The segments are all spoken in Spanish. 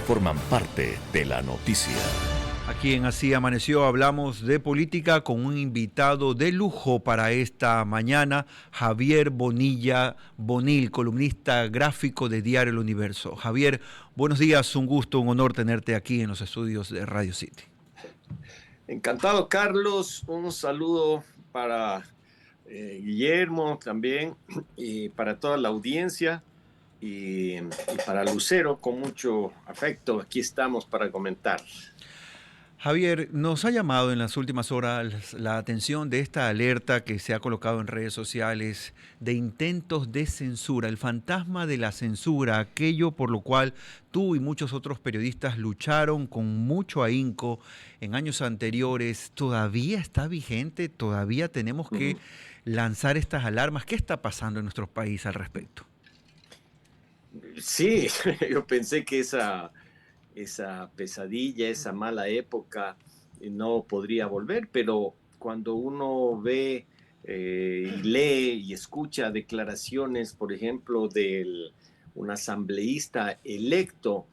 forman parte de la noticia. Aquí en Así Amaneció hablamos de política con un invitado de lujo para esta mañana, Javier Bonilla Bonil, columnista gráfico de Diario El Universo. Javier, buenos días, un gusto, un honor tenerte aquí en los estudios de Radio City. Encantado, Carlos. Un saludo para Guillermo también y para toda la audiencia y para Lucero, con mucho afecto. Aquí estamos para comentar. Javier, nos ha llamado en las últimas horas la atención de esta alerta que se ha colocado en redes sociales de intentos de censura, el fantasma de la censura, aquello por lo cual tú y muchos otros periodistas lucharon con mucho ahínco en años anteriores. ¿Todavía está vigente? ¿Todavía tenemos que lanzar estas alarmas? ¿Qué está pasando en nuestro país al respecto? Sí, yo pensé que esa pesadilla, esa mala época no podría volver, pero cuando uno ve y lee y escucha declaraciones, por ejemplo, de un asambleísta electo,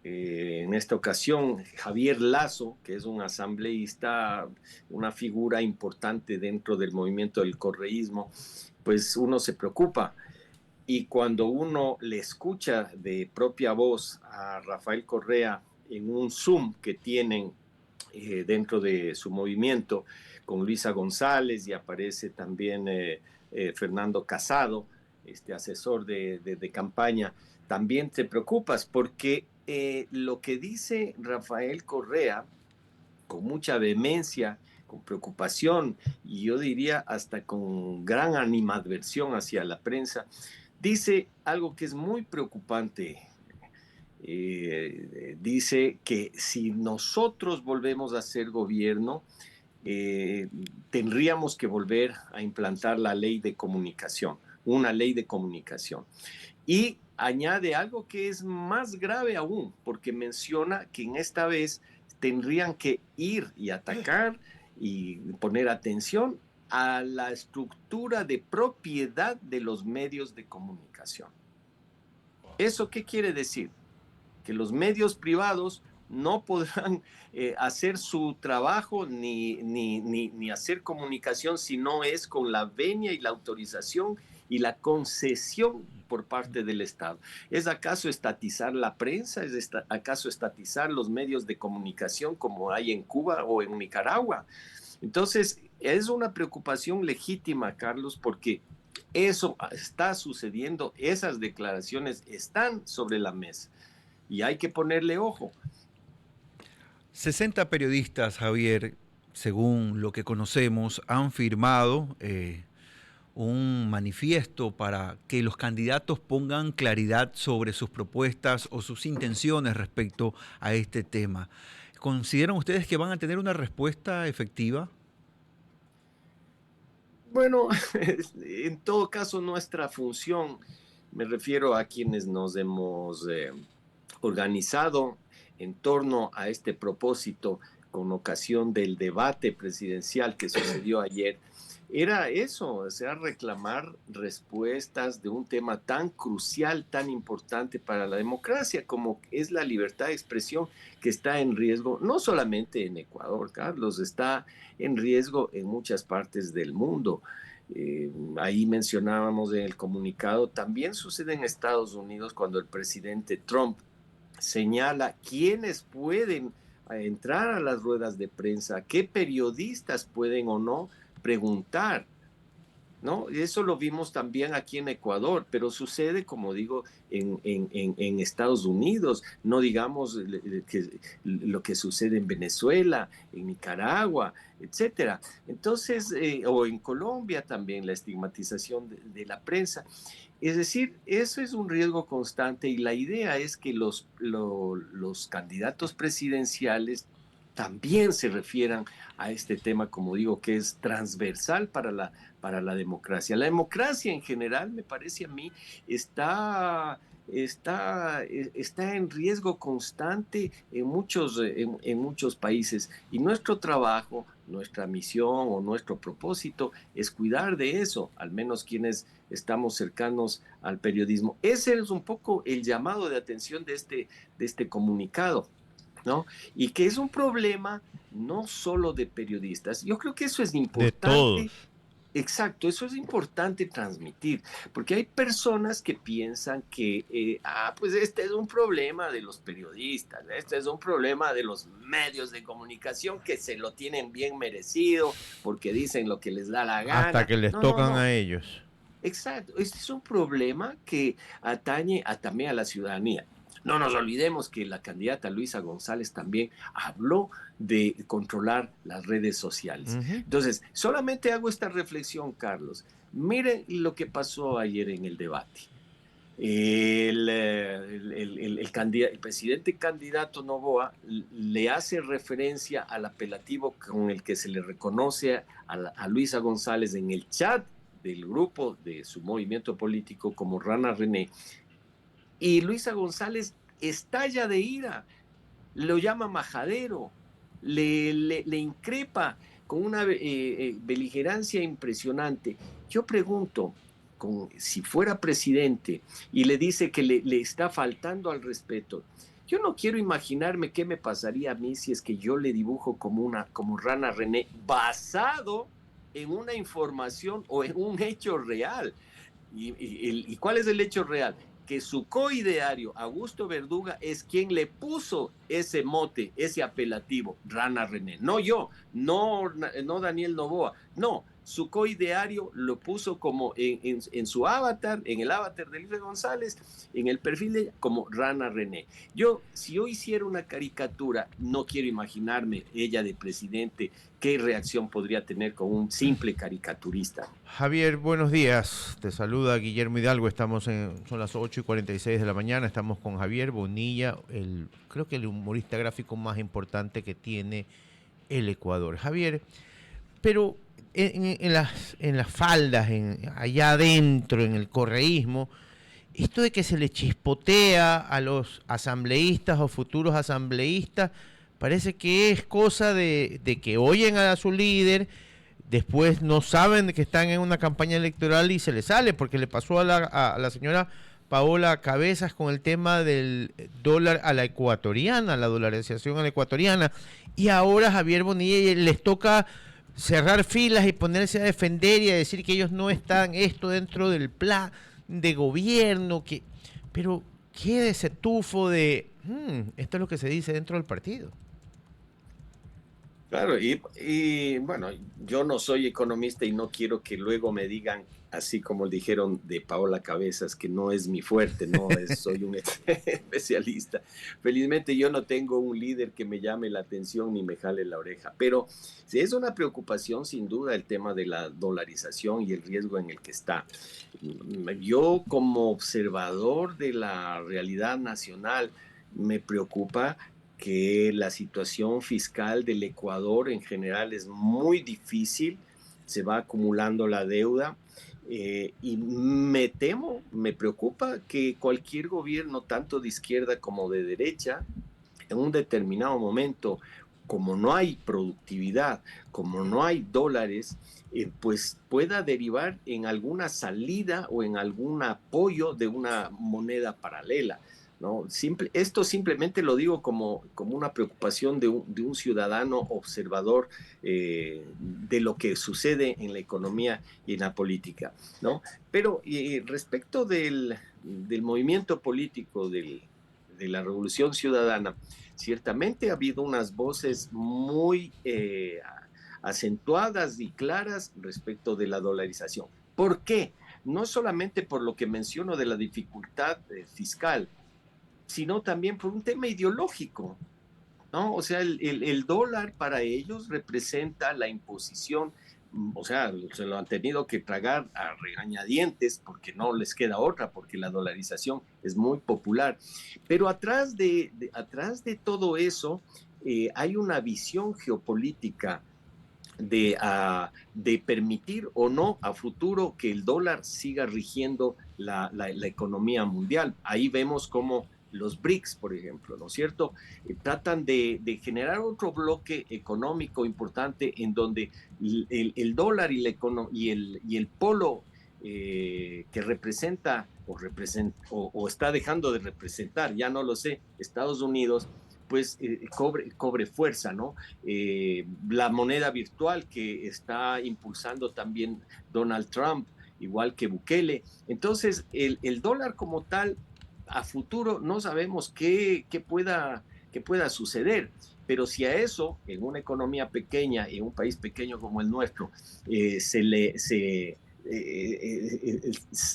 en esta ocasión Javier Lazo, que es un asambleísta, una figura importante dentro del movimiento del correísmo, pues uno se preocupa. Y cuando uno le escucha de propia voz a Rafael Correa en un Zoom que tienen dentro de su movimiento con Luisa González, y aparece también Fernando Casado, asesor de campaña, también te preocupas porque lo que dice Rafael Correa con mucha vehemencia, con preocupación y yo diría hasta con gran animadversión hacia la prensa, dice algo que es muy preocupante. Dice que si nosotros volvemos a ser gobierno, tendríamos que volver a implantar la ley de comunicación, una ley de comunicación. Y añade algo que es más grave aún, porque menciona que en esta vez tendrían que ir y atacar y poner atención a la estructura de propiedad de los medios de comunicación. ¿Eso qué quiere decir? Que los medios privados no podrán hacer su trabajo ni hacer comunicación si no es con la venia y la autorización y la concesión por parte del Estado. ¿Es acaso estatizar la prensa? ¿Es acaso estatizar los medios de comunicación como hay en Cuba o en Nicaragua? Entonces, es una preocupación legítima, Carlos, porque eso está sucediendo, esas declaraciones están sobre la mesa y hay que ponerle ojo. 60 periodistas, Javier, según lo que conocemos, han firmado un manifiesto para que los candidatos pongan claridad sobre sus propuestas o sus intenciones respecto a este tema. ¿Consideran ustedes que van a tener una respuesta efectiva? Bueno, en todo caso, nuestra función, me refiero a quienes nos hemos organizado en torno a este propósito con ocasión del debate presidencial que sucedió ayer, era eso, o sea, reclamar respuestas de un tema tan crucial, tan importante para la democracia como es la libertad de expresión, que está en riesgo no solamente en Ecuador, Carlos, está en riesgo en muchas partes del mundo. Ahí mencionábamos en el comunicado, también sucede en Estados Unidos cuando el presidente Trump señala quiénes pueden entrar a las ruedas de prensa, qué periodistas pueden o no preguntar, ¿no? Eso lo vimos también aquí en Ecuador, pero sucede, como digo, en Estados Unidos, no digamos lo que sucede en Venezuela, en Nicaragua, etcétera. Entonces, o en Colombia también, la estigmatización de la prensa. Es decir, eso es un riesgo constante y la idea es que los candidatos presidenciales también se refieran a este tema, como digo, que es transversal para la democracia. La democracia en general, me parece a mí, está está en riesgo constante en muchos países. Y nuestro trabajo, nuestra misión o nuestro propósito es cuidar de eso, al menos quienes estamos cercanos al periodismo. Ese es un poco el llamado de atención de este comunicado, ¿no? Y que es un problema no solo de periodistas. Yo creo que eso es De importante. todos. Exacto, eso es importante transmitir, porque hay personas que piensan que, pues este es un problema de los periodistas, este es un problema de los medios de comunicación que se lo tienen bien merecido porque dicen lo que les da la Hasta gana. que les No, no, tocan no. a ellos. Exacto, este es un problema que atañe también a la ciudadanía. No nos olvidemos que la candidata Luisa González también habló de controlar las redes sociales. Ujú. Entonces, solamente hago esta reflexión, Carlos. Miren lo que pasó ayer en el debate. El presidente candidato Noboa le hace referencia al apelativo con el que se le reconoce a Luisa González en el chat del grupo de su movimiento político como Rana René, y Luisa González estalla de ira, lo llama majadero, le increpa con una beligerancia impresionante. Yo pregunto, si fuera presidente y le dice que le está faltando al respeto, yo no quiero imaginarme qué me pasaría a mí si es que yo le dibujo como Rana René basado en una información o en un hecho real. ¿Y cuál es el hecho real? Que su coideario, Augusto Verduga, es quien le puso ese mote, ese apelativo, Rana René. No yo, no Daniel Noboa, no. Su coideario lo puso como en su avatar, en el avatar de Luis González, en el perfil de ella, como Rana René. Si yo hiciera una caricatura, no quiero imaginarme ella de presidente, qué reacción podría tener con un simple caricaturista. Javier, buenos días. Te saluda Guillermo Hidalgo. Son las 8:46 de la mañana. Estamos con Javier Bonilla, creo que el humorista gráfico más importante que tiene el Ecuador. Javier, pero en las faldas, allá adentro, en el correísmo, esto de que se le chispotea a los asambleístas o futuros asambleístas, parece que es cosa de que oyen a su líder, después no saben que están en una campaña electoral y se les sale, porque le pasó a la señora Paola Cabezas con el tema del dólar a la ecuatoriana, la dolarización a la ecuatoriana, y ahora Javier Bonilla les toca cerrar filas y ponerse a defender y a decir que ellos no están esto dentro del plan de gobierno, pero qué ese tufo de esto es lo que se dice dentro del partido. Claro, y bueno, yo no soy economista y no quiero que luego me digan, así como dijeron de Paola Cabezas, que no es mi fuerte, soy un especialista. Felizmente yo no tengo un líder que me llame la atención ni me jale la oreja, pero sí es una preocupación sin duda el tema de la dolarización y el riesgo en el que está. Yo como observador de la realidad nacional me preocupa que la situación fiscal del Ecuador en general es muy difícil, se va acumulando la deuda y me preocupa que cualquier gobierno, tanto de izquierda como de derecha, en un determinado momento, como no hay productividad, como no hay dólares, pues pueda derivar en alguna salida o en algún apoyo de una moneda paralela. ¿No? Esto simplemente lo digo como una preocupación de un ciudadano observador de lo que sucede en la economía y en la política, ¿no? Pero respecto del movimiento político de la Revolución Ciudadana, ciertamente ha habido unas voces muy acentuadas y claras respecto de la dolarización. ¿Por qué? No solamente por lo que menciono de la dificultad fiscal, sino también por un tema ideológico, ¿no? O sea, el dólar para ellos representa la imposición, o sea, se lo han tenido que tragar a regañadientes porque no les queda otra, porque la dolarización es muy popular. Pero atrás de todo eso hay una visión geopolítica de permitir o no a futuro que el dólar siga rigiendo la economía mundial. Ahí vemos cómo los BRICS, por ejemplo, ¿no es cierto? Tratan de generar otro bloque económico importante en donde el dólar y el polo que representa o está dejando de representar, ya no lo sé, Estados Unidos, pues cobre fuerza, ¿no? La moneda virtual que está impulsando también Donald Trump, igual que Bukele. Entonces, el dólar como tal, a futuro no sabemos qué pueda suceder. Pero si a eso, en una economía pequeña, en un país pequeño como el nuestro,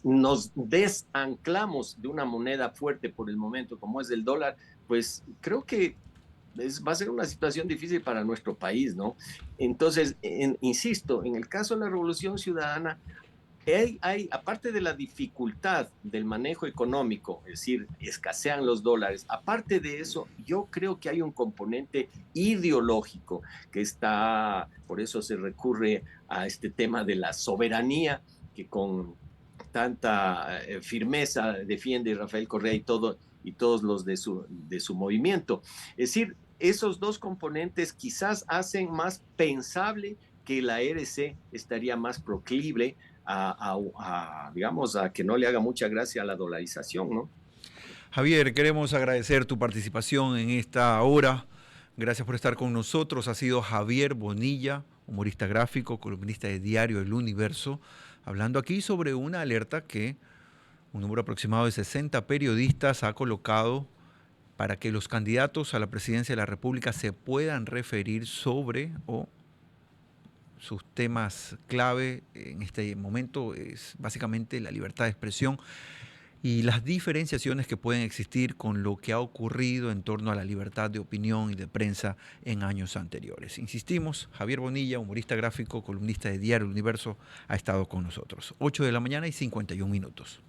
nos desanclamos de una moneda fuerte por el momento, como es el dólar, pues creo que va a ser una situación difícil para nuestro país, ¿no? Entonces, insisto, en el caso de la Revolución Ciudadana, aparte de la dificultad del manejo económico, es decir, escasean los dólares, aparte de eso, yo creo que hay un componente ideológico que por eso se recurre a este tema de la soberanía que con tanta firmeza defiende Rafael Correa y todos los de su movimiento. Es decir, esos dos componentes quizás hacen más pensable que la RC estaría más proclive digamos, a que no le haga mucha gracia a la dolarización, ¿no? Javier, queremos agradecer tu participación en esta hora. Gracias por estar con nosotros. Ha sido Javier Bonilla, humorista gráfico, columnista de Diario El Universo, hablando aquí sobre una alerta que un número aproximado de 60 periodistas ha colocado para que los candidatos a la presidencia de la República se puedan referir sobre sus temas clave en este momento es básicamente la libertad de expresión y las diferenciaciones que pueden existir con lo que ha ocurrido en torno a la libertad de opinión y de prensa en años anteriores. Insistimos, Javier Bonilla, humorista gráfico, columnista de Diario El Universo, ha estado con nosotros. 8 de la mañana y 51 minutos.